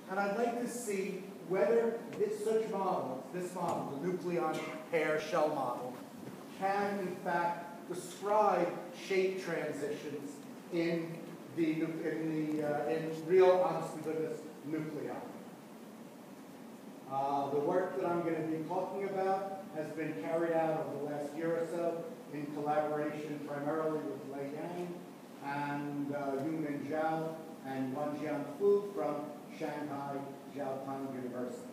And I'd like to see whether such models, this model, the nucleon pair shell model, can in fact describe shape transitions in real, honest-to-goodness nuclei. The work that I'm going to be talking about has been carried out over the last year or so in collaboration primarily with Lei Yang and Yunmin Zhao and Wanjian Fu from Shanghai Jiaotong University.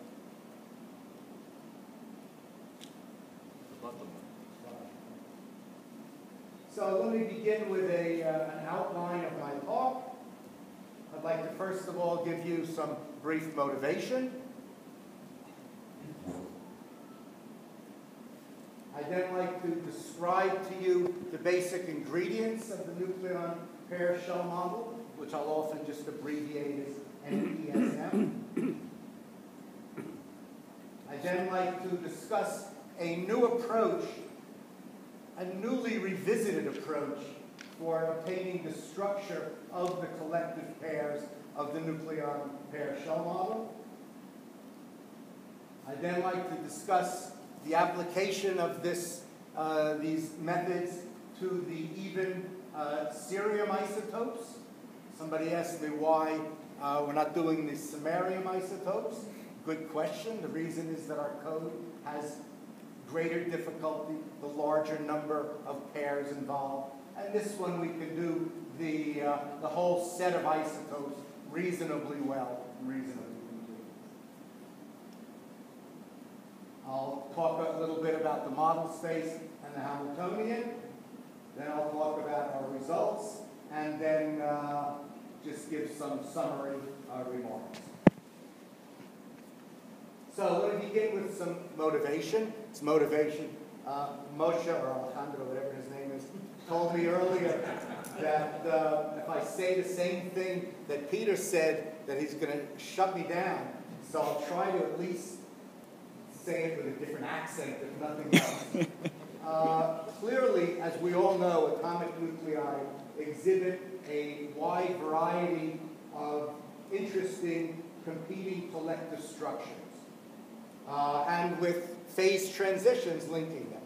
So let me begin with an outline of my talk. I'd like to first of all give you some brief motivation. I'd then like to describe to you the basic ingredients of the nucleon pair shell model, which I'll often just abbreviate as NPSM. I'd then like to discuss a new approach, a newly revisited approach for obtaining the structure of the collective pairs of the nucleon pair shell model. I'd then like to discuss the application of these methods to the even cerium isotopes. Somebody asked me why we're not doing the samarium isotopes. Good question. The reason is that our code has greater difficulty the larger number of pairs involved. And this one we can do the whole set of isotopes reasonably well, reasonably complete. I'll talk a little bit about the model space and the Hamiltonian. Then I'll talk about our results, and then just give some summary remarks. So let me begin with some motivation. It's motivation. Moshe, or Alejandro, whatever his name is, told me earlier that if I say the same thing that Peter said, that he's going to shut me down. So I'll try to at least say it with a different accent, if nothing else. Clearly, as we all know, atomic nuclei exhibit a wide variety of interesting competing collective structures, and with phase transitions linking them.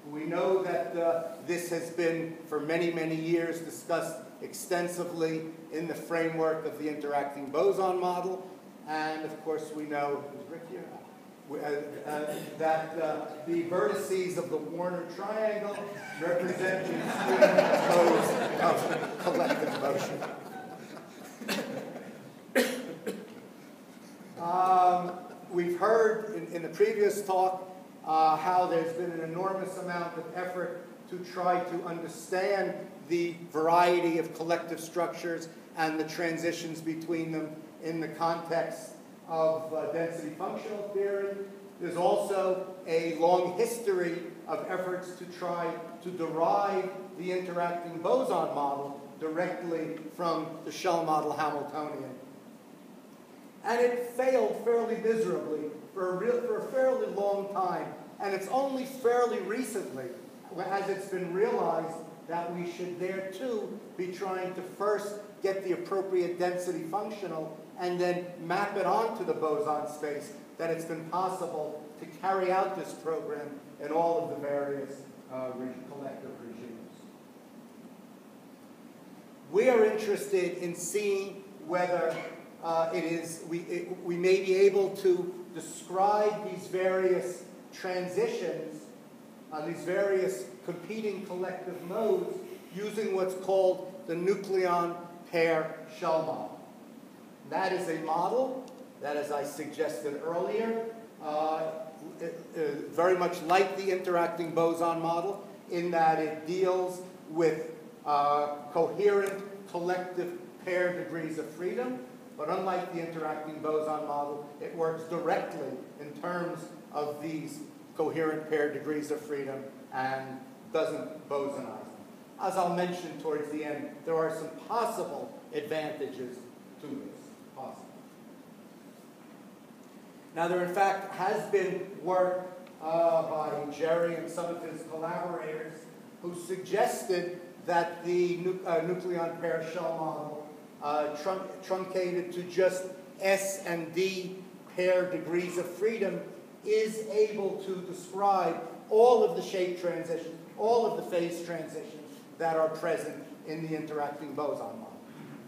We know that this has been, for many, many years, discussed extensively in the framework of the interacting boson model, and of course we know, is Rick here? That the vertices of the Warner triangle represent the extreme modes of collective motion. We've heard in the previous talk how there's been an enormous amount of effort to try to understand the variety of collective structures and the transitions between them in the context of density functional theory. There's also a long history of efforts to try to derive the interacting boson model directly from the shell model Hamiltonian. And it failed fairly miserably for a fairly long time. And it's only fairly recently, as it's been realized, that we should there too be trying to first get the appropriate density functional and then map it onto the boson space, that it's been possible to carry out this program in all of the various collective regimes. We are interested in seeing whether we may be able to describe these various transitions, these various competing collective modes, using what's called the nucleon pair shell model. That is a model that, as I suggested earlier, very much like the interacting boson model, in that it deals with coherent collective pair degrees of freedom. But unlike the interacting boson model, it works directly in terms of these coherent pair degrees of freedom and doesn't bosonize them. As I'll mention towards the end, there are some possible advantages to this. Possible. Now, there in fact has been work by Jerry and some of his collaborators who suggested that the nucleon pair shell model truncated to just S and D pair degrees of freedom is able to describe all of the shape transitions, all of the phase transitions that are present in the interacting boson model.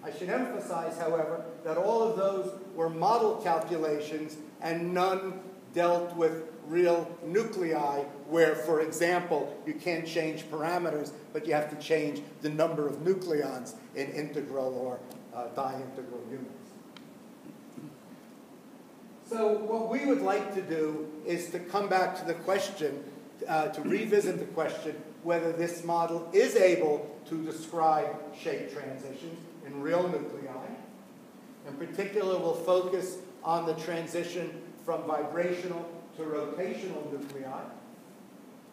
I should emphasize, however, that all of those were model calculations and none dealt with real nuclei where, for example, you can't change parameters, but you have to change the number of nucleons in integral or diintegral units. So what we would like to do is to come back to the question, to revisit the question whether this model is able to describe shape transitions in real nuclei. In particular, we'll focus on the transition from vibrational to rotational nuclei.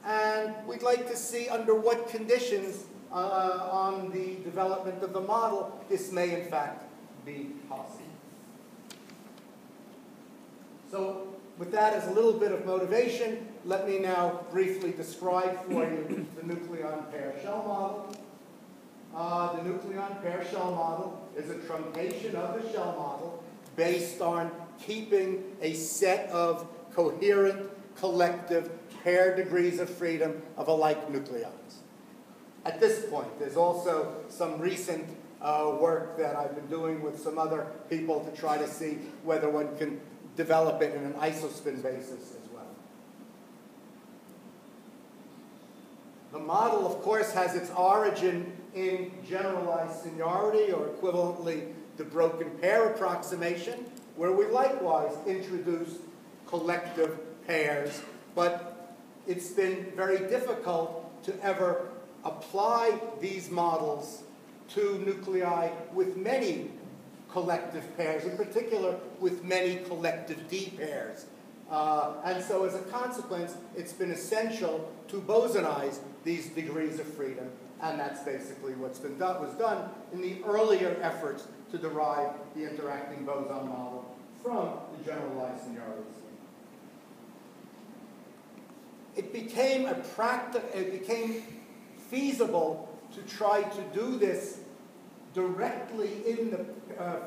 And we'd like to see under what conditions on the development of the model this may in fact be possible. So with that as a little bit of motivation, let me now briefly describe for you the nucleon pair shell model. The nucleon pair shell model is a truncation of the shell model based on keeping a set of coherent, collective, pair degrees of freedom of alike nucleons. At this point, there's also some recent work that I've been doing with some other people to try to see whether one can develop it in an isospin basis as well. The model, of course, has its origin in generalized seniority, or equivalently the broken pair approximation, where we likewise introduced collective pairs, but it's been very difficult to ever apply these models to nuclei with many collective pairs, in particular with many collective D pairs. And so as a consequence, it's been essential to bosonize these degrees of freedom, and that's basically what's been done, was done in the earlier efforts to derive the interacting boson model from the generalized seniority scheme. It became feasible to try to do this directly in the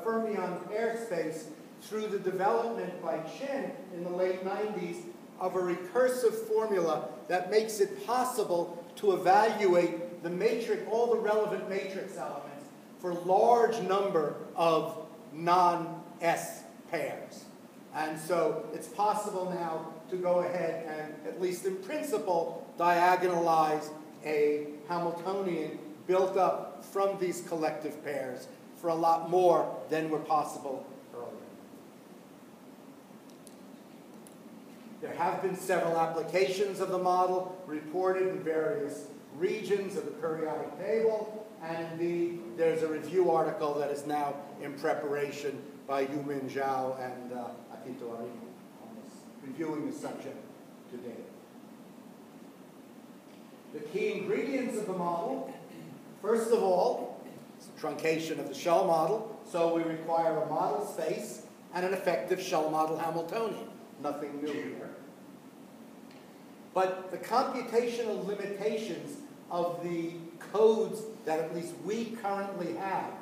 fermion pair space through the development by Chen in the late 90s of a recursive formula that makes it possible to evaluate the matrix, all the relevant matrix elements for a large number of non-S pairs. And so it's possible now to go ahead and, at least in principle, diagonalize a Hamiltonian built up from these collective pairs for a lot more than were possible earlier. There have been several applications of the model reported in various regions of the periodic table, and indeed there's a review article that is now in preparation by Yumin Zhao and Akito Arino on this, reviewing the subject today. The key ingredients of the model, first of all, it's a truncation of the shell model, so we require a model space and an effective shell model Hamiltonian. Nothing new here. But the computational limitations of the codes that at least we currently have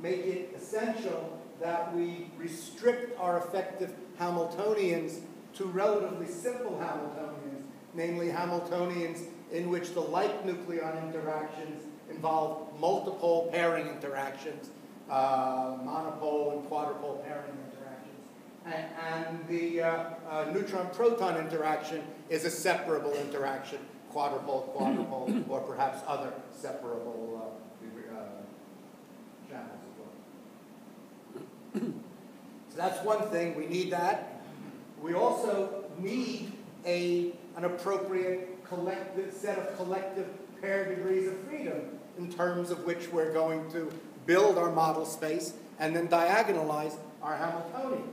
make it essential that we restrict our effective Hamiltonians to relatively simple Hamiltonians, namely Hamiltonians in which the like nucleon interactions involve multiple pairing interactions, monopole and quadrupole pairing interactions. And the neutron-proton interaction is a separable interaction, quadrupole, or perhaps other separable channels as well. So that's one thing, we need that. We also need an appropriate collective set of collective pair degrees of freedom in terms of which we're going to build our model space and then diagonalize our Hamiltonian.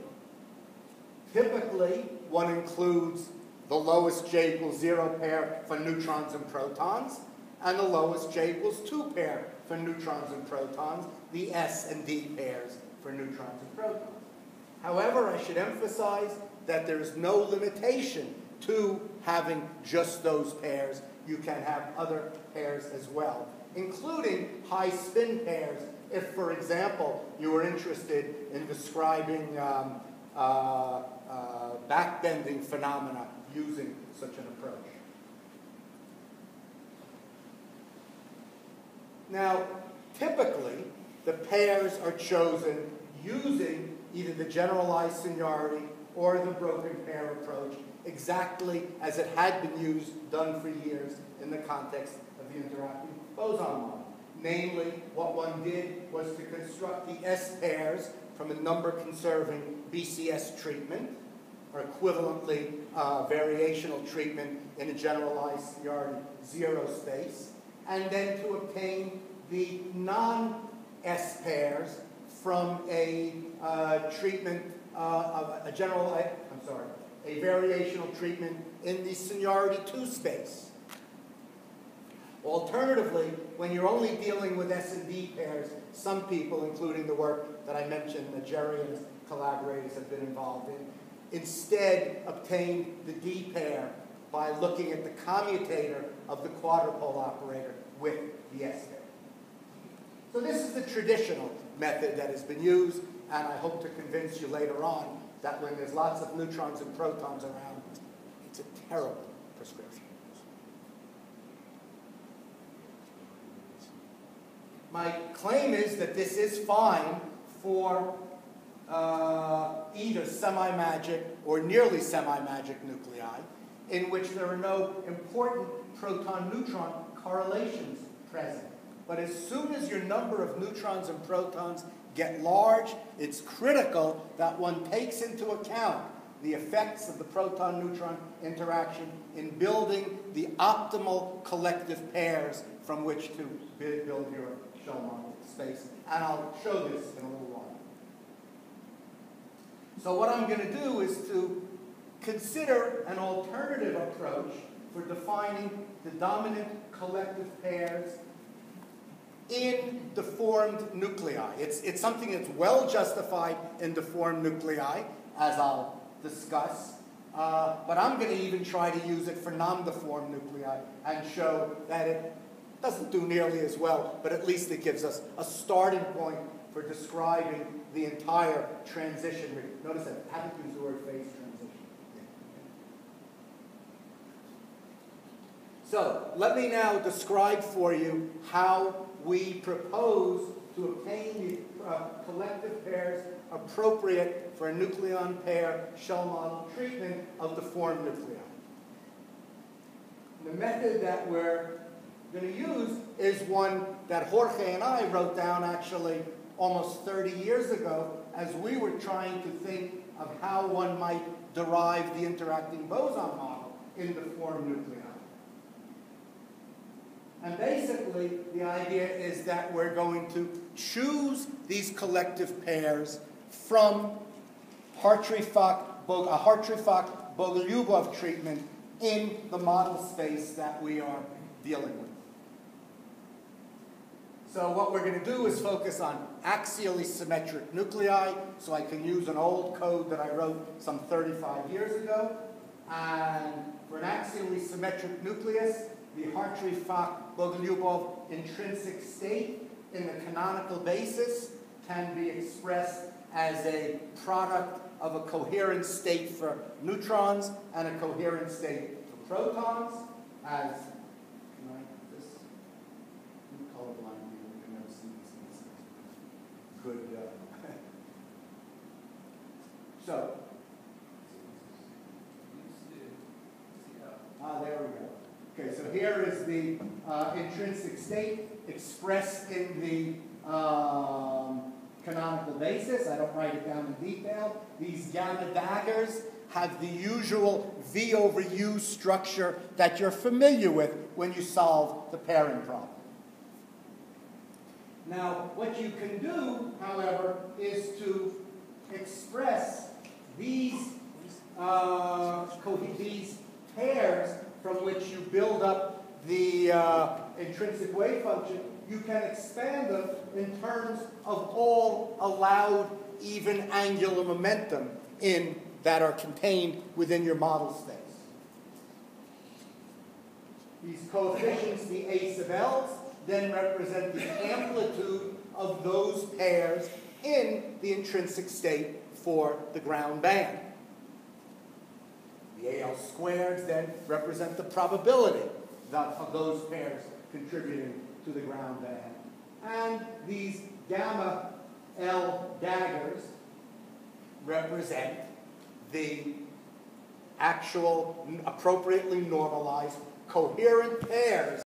Typically, one includes the lowest J equals 0 pair for neutrons and protons, and the lowest J equals 2 pair for neutrons and protons, the S and D pairs for neutrons and protons. However, I should emphasize that there is no limitation to having just those pairs. You can have other pairs as well, including high spin pairs if, for example, you were interested in describing backbending phenomena using such an approach. Now, typically, the pairs are chosen using either the generalized seniority or the broken pair approach, exactly as it had been done for years in the context of the interacting boson model. Namely, what one did was to construct the S pairs from a number-conserving BCS treatment, or equivalently variational treatment in a generalized seniority zero space, and then to obtain the non-S pairs from a treatment of a variational treatment in the seniority 2 space. Alternatively, when you're only dealing with S and D pairs, some people, including the work that I mentioned that Jerry and his collaborators have been involved in, instead obtain the D pair by looking at the commutator of the quadrupole operator with the S pair. So this is the traditional method that has been used, and I hope to convince you later on that when there's lots of neutrons and protons around, it's a terrible prescription. My claim is that this is fine for either semi-magic or nearly semi-magic nuclei, in which there are no important proton-neutron correlations present. But as soon as your number of neutrons and protons get large, it's critical that one takes into account the effects of the proton-neutron interaction in building the optimal collective pairs from which to build your shell model space. And I'll show this in a little while. So what I'm going to do is to consider an alternative approach for defining the dominant collective pairs in deformed nuclei. It's something that's well justified in deformed nuclei, as I'll discuss, but I'm going to even try to use it for non-deformed nuclei and show that it doesn't do nearly as well, but at least it gives us a starting point for describing the entire transition. Notice that I haven't used the word phase transition. So let me now describe for you how we propose to obtain the collective pairs appropriate for a nucleon pair shell model treatment of deformed nuclei. The method that we're going to use is one that Jorge and I wrote down actually almost 30 years ago as we were trying to think of how one might derive the interacting boson model in deformed nuclei. And basically, the idea is that we're going to choose these collective pairs from Hartree-Fock-Bogolyubov treatment in the model space that we are dealing with. So what we're going to do is focus on axially symmetric nuclei, so I can use an old code that I wrote some 35 years ago. And for an axially symmetric nucleus, the Hartree-Fock-Bogolyubov intrinsic state in the canonical basis can be expressed as a product of a coherent state for neutrons and a coherent state for protons, as colorblind people can never see these things. Good. So, there we go. Okay, so here is the intrinsic state expressed in the canonical basis. I don't write it down in detail. These gamma daggers have the usual V over U structure that you're familiar with when you solve the pairing problem. Now, what you can do, however, is to express these pairs from which you build up the intrinsic wave function. You can expand them in terms of all allowed even angular momentum that are contained within your model space. These coefficients, the A sub L's, then represent the amplitude of those pairs in the intrinsic state for the ground band. The AL squareds then represent the probability of those pairs contributing to the ground band. And these gamma L daggers represent the actual appropriately normalized coherent pairs